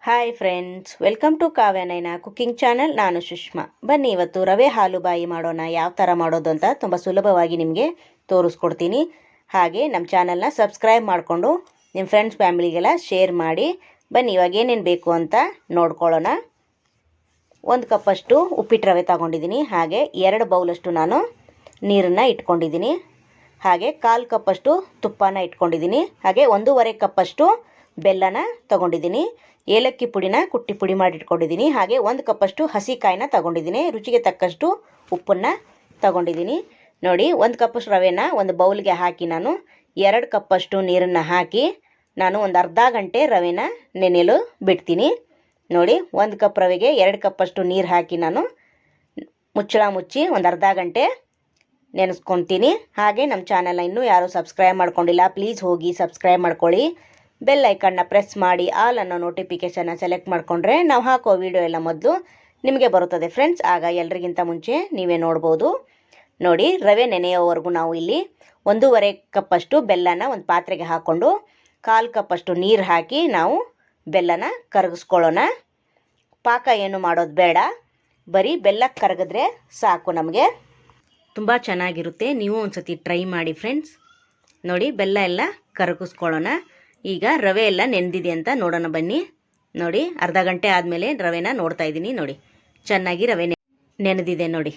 Hi friends, welcome to Kavyanayana cooking channel. ನಾನು ಸುಷ್ಮಾ. ಬನ್ನಿ ಇವತ್ತು ರವೆ ಹಾಲುಬಾಯಿ ಮಾಡೋಣ. ಯಾವ ಥರ ಮಾಡೋದು ಅಂತ ತುಂಬ ಸುಲಭವಾಗಿ ನಿಮಗೆ ತೋರಿಸ್ಕೊಡ್ತೀನಿ. ಹಾಗೆ ನಮ್ಮ ಚಾನಲ್ನ ಸಬ್ಸ್ಕ್ರೈಬ್ ಮಾಡಿಕೊಂಡು ನಿಮ್ಮ ಫ್ರೆಂಡ್ಸ್ ಫ್ಯಾಮಿಲಿಗೆಲ್ಲ ಶೇರ್ ಮಾಡಿ. ಬನ್ನಿ ಇವಾಗ ಏನೇನು ಬೇಕು ಅಂತ ನೋಡ್ಕೊಳ್ಳೋಣ. 1 ಕಪ್ಪಷ್ಟು ಉಪ್ಪಿಟ್ಟು ರವೆ ತಗೊಂಡಿದ್ದೀನಿ. ಹಾಗೆ 2 ಬೌಲಷ್ಟು ನಾನು ನೀರನ್ನು ಇಟ್ಕೊಂಡಿದ್ದೀನಿ. ಹಾಗೆ 1/4 ಕಪ್ಪಷ್ಟು ತುಪ್ಪನ ಇಟ್ಕೊಂಡಿದ್ದೀನಿ. ಹಾಗೆ 1.5 ಕಪ್ಪಷ್ಟು ಬೆಲ್ಲನ ತಗೊಂಡಿದ್ದೀನಿ. ಏಲಕ್ಕಿ ಪುಡಿನ ಕುಟ್ಟಿ ಪುಡಿ ಮಾಡಿ ಇಟ್ಕೊಂಡಿದ್ದೀನಿ. ಹಾಗೆ 1 ಕಪ್ಪಷ್ಟು ಹಸಿ ಕಾಯಿನ ತಗೊಂಡಿದ್ದೀನಿ. ರುಚಿಗೆ ತಕ್ಕಷ್ಟು ಉಪ್ಪನ್ನು ತಗೊಂಡಿದ್ದೀನಿ. ನೋಡಿ, 1 ಕಪ್ಪಷ್ಟು ರವೆನ ಒಂದು ಬೌಲ್ಗೆ ಹಾಕಿ ನಾನು 2 ಕಪ್ಪಷ್ಟು ನೀರನ್ನು ಹಾಕಿ ನಾನು ಒಂದು ಅರ್ಧ ಗಂಟೆ ರವೆನ ನೆನೆಯಲು ಬಿಡ್ತೀನಿ. ನೋಡಿ, 1 ಕಪ್ ರವೆಗೆ 2 ಕಪ್ಪಷ್ಟು ನೀರು ಹಾಕಿ ನಾನು ಮುಚ್ಚಳ ಮುಚ್ಚಿ ಒಂದು ಅರ್ಧ ಗಂಟೆ ನೆನೆಸ್ಕೊತೀನಿ. ಹಾಗೆ ನಮ್ಮ ಚಾನಲ್ನ ಇನ್ನೂ ಯಾರು ಸಬ್ಸ್ಕ್ರೈಬ್ ಮಾಡ್ಕೊಂಡಿಲ್ಲ, ಪ್ಲೀಸ್ ಹೋಗಿ ಸಬ್ಸ್ಕ್ರೈಬ್ ಮಾಡ್ಕೊಳ್ಳಿ. ಬೆಲ್ ಐಕನ್ನ ಪ್ರೆಸ್ ಮಾಡಿ ಆಲ್ ಅನ್ನೋ ನೋಟಿಫಿಕೇಷನ್ನ ಸೆಲೆಕ್ಟ್ ಮಾಡಿಕೊಂಡ್ರೆ ನಾವು ಹಾಕೋ ವಿಡಿಯೋ ಎಲ್ಲ ಮೊದಲು ನಿಮಗೆ ಬರುತ್ತದೆ ಫ್ರೆಂಡ್ಸ್. ಆಗ ಎಲ್ರಿಗಿಂತ ಮುಂಚೆ ನೀವೇ ನೋಡ್ಬೋದು. ನೋಡಿ, ರವೆ ನೆನೆಯೋವರೆಗೂ ನಾವು ಇಲ್ಲಿ 1.5 ಕಪ್ಪಷ್ಟು ಬೆಲ್ಲನ ಒಂದು ಪಾತ್ರೆಗೆ ಹಾಕ್ಕೊಂಡು 1/4 ಕಪ್ಪಷ್ಟು ನೀರು ಹಾಕಿ ನಾವು ಬೆಲ್ಲನ ಕರಗಿಸ್ಕೊಳ್ಳೋಣ. ಪಾಕ ಏನು ಮಾಡೋದು ಬೇಡ, ಬರೀ ಬೆಲ್ಲ ಕರಗಿದ್ರೆ ಸಾಕು. ನಮಗೆ ತುಂಬ ಚೆನ್ನಾಗಿರುತ್ತೆ. ನೀವು ಒಂದು ಸತಿ ಟ್ರೈ ಮಾಡಿ ಫ್ರೆಂಡ್ಸ್. ನೋಡಿ, ಬೆಲ್ಲ ಎಲ್ಲ ಕರಗಿಸ್ಕೊಳ್ಳೋಣ. ಈಗ ರವೆ ಎಲ್ಲ ನೆನೆದಿದೆ ಅಂತ ನೋಡೋಣ ಬನ್ನಿ. ನೋಡಿ, ಅರ್ಧ ಗಂಟೆ ಆದಮೇಲೆ ರವೆನ ನೋಡ್ತಾ ಇದ್ದೀನಿ. ನೋಡಿ, ಚೆನ್ನಾಗಿ ರವೆ ನೆನೆದಿದೆ. ನೋಡಿ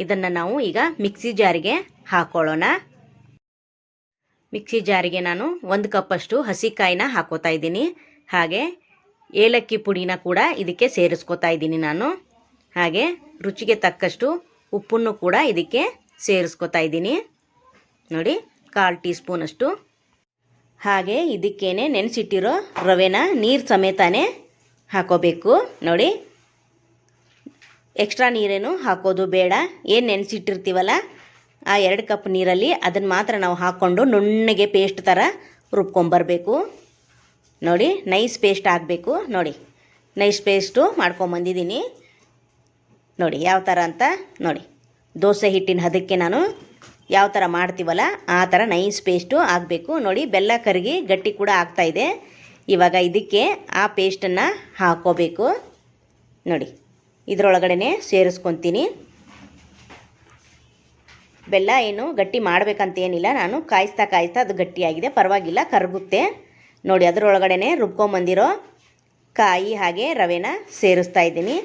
ಇದನ್ನು ನಾವು ಈಗ ಮಿಕ್ಸಿ ಜಾರಿಗೆ ಹಾಕ್ಕೊಳ್ಳೋಣ. ಮಿಕ್ಸಿ ಜಾರಿಗೆ ನಾನು 1 ಕಪ್ಪಷ್ಟು ಹಸಿಕಾಯಿನ ಹಾಕೋತಾ ಇದ್ದೀನಿ. ಹಾಗೆ ಏಲಕ್ಕಿ ಪುಡಿನ ಕೂಡ ಇದಕ್ಕೆ ಸೇರಿಸ್ಕೋತಾ ಇದ್ದೀನಿ ನಾನು. ಹಾಗೆ ರುಚಿಗೆ ತಕ್ಕಷ್ಟು ಉಪ್ಪನ್ನು ಕೂಡ ಇದಕ್ಕೆ ಸೇರಿಸ್ಕೋತಾ ಇದ್ದೀನಿ. ನೋಡಿ, 1/4 ಟೀ ಸ್ಪೂನಷ್ಟು. ಹಾಗೆ ಇದಕ್ಕೇನೆ ನೆನೆಸಿಟ್ಟಿರೋ ರವೆನ ನೀರು ಸಮೇತನೇ ಹಾಕೋಬೇಕು. ನೋಡಿ, ಎಕ್ಸ್ಟ್ರಾ ನೀರೇನು ಹಾಕೋದು ಬೇಡ. ಏನು ನೆನೆಸಿಟ್ಟಿರ್ತೀವಲ್ಲ ಆ 2 ಕಪ್ ನೀರಲ್ಲಿ ಅದನ್ನು ಮಾತ್ರ ನಾವು ಹಾಕ್ಕೊಂಡು ನುಣ್ಣಗೆ ಪೇಸ್ಟ್ ಥರ ರುಬ್ಕೊಂಬರಬೇಕು. ನೋಡಿ, ನೈಸ್ ಪೇಸ್ಟ್ ಆಗಬೇಕು. ನೋಡಿ, ನೈಸ್ ಪೇಸ್ಟು ಮಾಡ್ಕೊಂಬಂದಿದ್ದೀನಿ. ನೋಡಿ ಯಾವ ಥರ ಅಂತ. ನೋಡಿ, ದೋಸೆ ಹಿಟ್ಟಿನ ಹದಕ್ಕೆ ನಾನು ಯಾವ ಥರ ಮಾಡ್ತೀವಲ್ಲ ಆ ಥರ ನೈಸ್ ಪೇಸ್ಟು ಆಗಬೇಕು. ನೋಡಿ, ಬೆಲ್ಲ ಕರಗಿ ಗಟ್ಟಿ ಕೂಡ ಆಗ್ತಾಯಿದೆ. ಇವಾಗ ಇದಕ್ಕೆ ಆ ಪೇಸ್ಟನ್ನು ಹಾಕ್ಕೋಬೇಕು. ನೋಡಿ, ಇದರೊಳಗಡೆ ಸೇರಿಸ್ಕೊತೀನಿ. ಬೆಲ್ಲ ಏನು ಗಟ್ಟಿ ಮಾಡಬೇಕಂತೇನಿಲ್ಲ, ನಾನು ಕಾಯಿಸ್ತಾ ಅದು ಗಟ್ಟಿಯಾಗಿದೆ, ಪರವಾಗಿಲ್ಲ, ಕರಗುತ್ತೆ. ನೋಡಿ, ಅದರೊಳಗಡೆ ರುಬ್ಕೊಂಬಂದಿರೋ ಕಾಯಿ ಹಾಗೆ ರವೆನ ಸೇರಿಸ್ತಾ ಇದ್ದೀನಿ.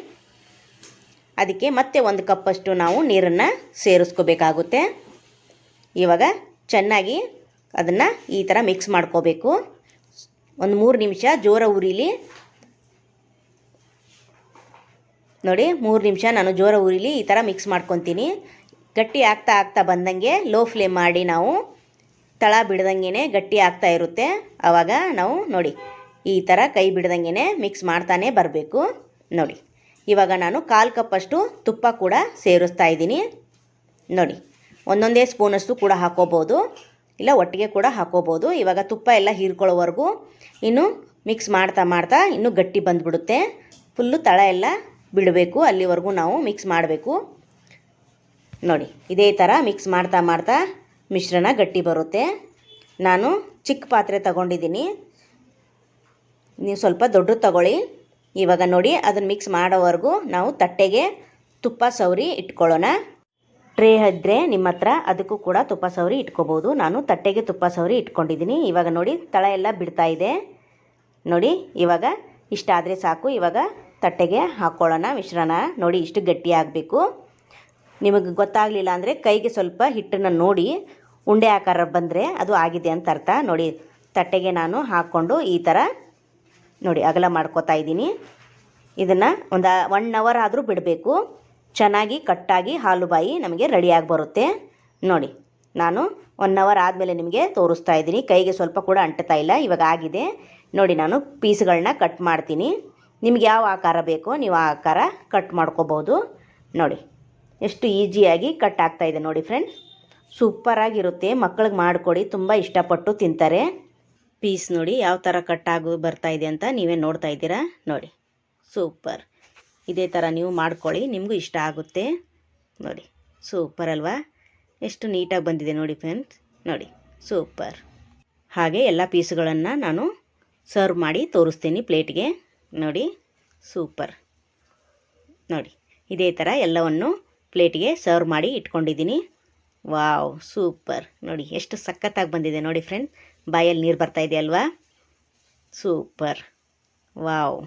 ಅದಕ್ಕೆ ಮತ್ತೆ 1 ಕಪ್ಪಷ್ಟು ನಾವು ನೀರನ್ನು ಸೇರಿಸ್ಕೋಬೇಕಾಗುತ್ತೆ. ಇವಾಗ ಚೆನ್ನಾಗಿ ಅದನ್ನು ಈ ಥರ ಮಿಕ್ಸ್ ಮಾಡ್ಕೋಬೇಕು. ಒಂದು 3 ನಿಮಿಷ ಜೋರ ಉರಿಲಿ. ನೋಡಿ, 3 ನಿಮಿಷ ನಾನು ಜೋರ ಉರಿಲಿ ಈ ಥರ ಮಿಕ್ಸ್ ಮಾಡ್ಕೊತೀನಿ. ಗಟ್ಟಿ ಆಗ್ತಾ ಬಂದಂಗೆ ಲೋ ಫ್ಲೇಮ್ ಮಾಡಿ ನಾವು ತಳ ಬಿಡ್ದಂಗೆ ಗಟ್ಟಿ ಆಗ್ತಾ ಇರುತ್ತೆ. ಆವಾಗ ನಾವು ನೋಡಿ ಈ ಥರ ಕೈ ಬಿಡ್ದಂಗೆ ಮಿಕ್ಸ್ ಮಾಡ್ತಾನೆ ಬರಬೇಕು. ನೋಡಿ, ಇವಾಗ ನಾನು 1/4 ಕಪ್ಪಷ್ಟು ತುಪ್ಪ ಕೂಡ ಸೇರಿಸ್ತಾ ಇದ್ದೀನಿ. ನೋಡಿ, ಒಂದೊಂದೇ ಸ್ಪೂನಷ್ಟು ಕೂಡ ಹಾಕೋಬೋದು, ಇಲ್ಲ ಒಟ್ಟಿಗೆ ಕೂಡ ಹಾಕೋಬೋದು. ಇವಾಗ ತುಪ್ಪ ಎಲ್ಲ ಹೀರ್ಕೊಳ್ಳೋವರೆಗೂ ಇನ್ನು ಮಿಕ್ಸ್ ಮಾಡ್ತಾ ಇನ್ನೂ ಗಟ್ಟಿ ಬಂದುಬಿಡುತ್ತೆ. ಫುಲ್ಲು ತಳ ಎಲ್ಲ ಬಿಡಬೇಕು, ಅಲ್ಲಿವರೆಗೂ ನಾವು ಮಿಕ್ಸ್ ಮಾಡಬೇಕು. ನೋಡಿ, ಇದೇ ಥರ ಮಿಕ್ಸ್ ಮಾಡ್ತಾ ಮಿಶ್ರಣ ಗಟ್ಟಿ ಬರುತ್ತೆ. ನಾನು ಚಿಕ್ಕ ಪಾತ್ರೆ ತಗೊಂಡಿದ್ದೀನಿ, ನೀವು ಸ್ವಲ್ಪ ದೊಡ್ಡದು ತಗೊಳ್ಳಿ. ಇವಾಗ ನೋಡಿ, ಅದನ್ನು ಮಿಕ್ಸ್ ಮಾಡೋವರೆಗೂ ನಾವು ತಟ್ಟೆಗೆ ತುಪ್ಪ ಸವರಿ ಇಟ್ಕೊಳ್ಳೋಣ. ಟ್ರೇ ಇದ್ದರೆ ನಿಮ್ಮ ಹತ್ರ ಅದಕ್ಕೂ ಕೂಡ ತುಪ್ಪ ಸವರಿ ಇಟ್ಕೋಬೋದು. ನಾನು ತಟ್ಟೆಗೆ ತುಪ್ಪ ಸವರಿ ಇಟ್ಕೊಂಡಿದ್ದೀನಿ. ಇವಾಗ ನೋಡಿ, ತಳ ಎಲ್ಲ ಬಿಡ್ತಾ ಇದೆ. ನೋಡಿ, ಇವಾಗ ಇಷ್ಟ ಆದರೆ ಸಾಕು. ಇವಾಗ ತಟ್ಟೆಗೆ ಹಾಕ್ಕೊಳ್ಳೋಣ ಮಿಶ್ರಣ. ನೋಡಿ, ಇಷ್ಟು ಗಟ್ಟಿ ಆಗಬೇಕು. ನಿಮಗೆ ಗೊತ್ತಾಗಲಿಲ್ಲ ಅಂದರೆ ಕೈಗೆ ಸ್ವಲ್ಪ ಹಿಟ್ಟನ್ನು ನೋಡಿ ಉಂಡೆ ಆಕಾರ ಬಂದರೆ ಅದು ಆಗಿದೆ ಅಂತ ಅರ್ಥ. ನೋಡಿ, ತಟ್ಟೆಗೆ ನಾನು ಹಾಕ್ಕೊಂಡು ಈ ಥರ ನೋಡಿ ಅಗಲ ಮಾಡ್ಕೋತಾ ಇದ್ದೀನಿ. ಇದನ್ನು ಒಂದು 1 ಅವರ್ ಆದರೂ ಬಿಡಬೇಕು. ಚೆನ್ನಾಗಿ ಕಟ್ಟಾಗಿ ಹಾಲುಬಾಯಿ ನಮಗೆ ರೆಡಿಯಾಗಿ ಬರುತ್ತೆ. ನೋಡಿ, ನಾನು 1 ಅವರ್ ಆದಮೇಲೆ ನಿಮಗೆ ತೋರಿಸ್ತಾ ಇದ್ದೀನಿ. ಕೈಗೆ ಸ್ವಲ್ಪ ಕೂಡ ಅಂಟ್ತಾ ಇಲ್ಲ. ಇವಾಗ ಆಗಿದೆ. ನೋಡಿ, ನಾನು ಪೀಸ್ಗಳನ್ನ ಕಟ್ ಮಾಡ್ತೀನಿ. ನಿಮ್ಗೆ ಯಾವ ಆಕಾರ ಬೇಕೋ ನೀವು ಆ ಆಕಾರ ಕಟ್ ಮಾಡ್ಕೋಬೋದು. ನೋಡಿ, ಎಷ್ಟು ಈಸಿಯಾಗಿ ಕಟ್ ಆಗ್ತಾಯಿದೆ ನೋಡಿ ಫ್ರೆಂಡ್ಸ್. ಸೂಪರಾಗಿರುತ್ತೆ. ಮಕ್ಕಳಿಗೆ ಮಾಡಿಕೊಡಿ, ತುಂಬ ಇಷ್ಟಪಟ್ಟು ತಿಂತಾರೆ. ಪೀಸ್ ನೋಡಿ ಯಾವ ಥರ ಕಟ್ಟಾಗಿ ಬರ್ತಾಯಿದೆ ಅಂತ ನೀವೇ ನೋಡ್ತಾ ಇದ್ದೀರಾ. ನೋಡಿ, ಸೂಪರ್. ಇದೇ ಥರ ನೀವು ಮಾಡ್ಕೊಳ್ಳಿ, ನಿಮಗೂ ಇಷ್ಟ ಆಗುತ್ತೆ. ನೋಡಿ, ಸೂಪರ್ ಅಲ್ವಾ? ಎಷ್ಟು ನೀಟಾಗಿ ಬಂದಿದೆ ನೋಡಿ ಫ್ರೆಂಡ್ಸ್. ನೋಡಿ, ಸೂಪರ್. ಹಾಗೆ ಎಲ್ಲ ಪೀಸ್ಗಳನ್ನು ನಾನು ಸರ್ವ್ ಮಾಡಿ ತೋರಿಸ್ತೀನಿ ಪ್ಲೇಟ್ಗೆ. ನೋಡಿ ಸೂಪರ್. ನೋಡಿ ಇದೇ ಥರ ಎಲ್ಲವನ್ನು ಪ್ಲೇಟ್ಗೆ ಸರ್ವ್ ಮಾಡಿ ಇಟ್ಕೊಂಡಿದ್ದೀನಿ. Wow super. ನೋಡಿ ಎಷ್ಟು ಸಖತ್ತಾಗಿ ಬಂದಿದೆ ನೋಡಿ ಫ್ರೆಂಡ್, ಬಾಯಲ್ಲಿ ನೀರು ಬರ್ತಾಯಿದೆ ಅಲ್ವಾ? ಸೂಪರ್. ವಾವ್.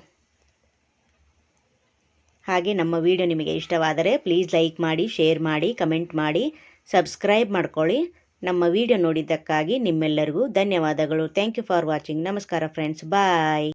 ಹಾಗೆ ನಮ್ಮ ವಿಡಿಯೋ ನಿಮಗೆ ಇಷ್ಟವಾದರೆ ಪ್ಲೀಸ್ ಲೈಕ್ ಮಾಡಿ, ಶೇರ್ ಮಾಡಿ, ಕಮೆಂಟ್ ಮಾಡಿ, ಸಬ್ಸ್ಕ್ರೈಬ್ ಮಾಡ್ಕೊಳ್ಳಿ. ನಮ್ಮ ವಿಡಿಯೋ ನೋಡಿದ್ದಕ್ಕಾಗಿ ನಿಮ್ಮೆಲ್ಲರಿಗೂ ಧನ್ಯವಾದಗಳು. Thank you for watching. ನಮಸ್ಕಾರ ಫ್ರೆಂಡ್ಸ್, ಬಾಯ್.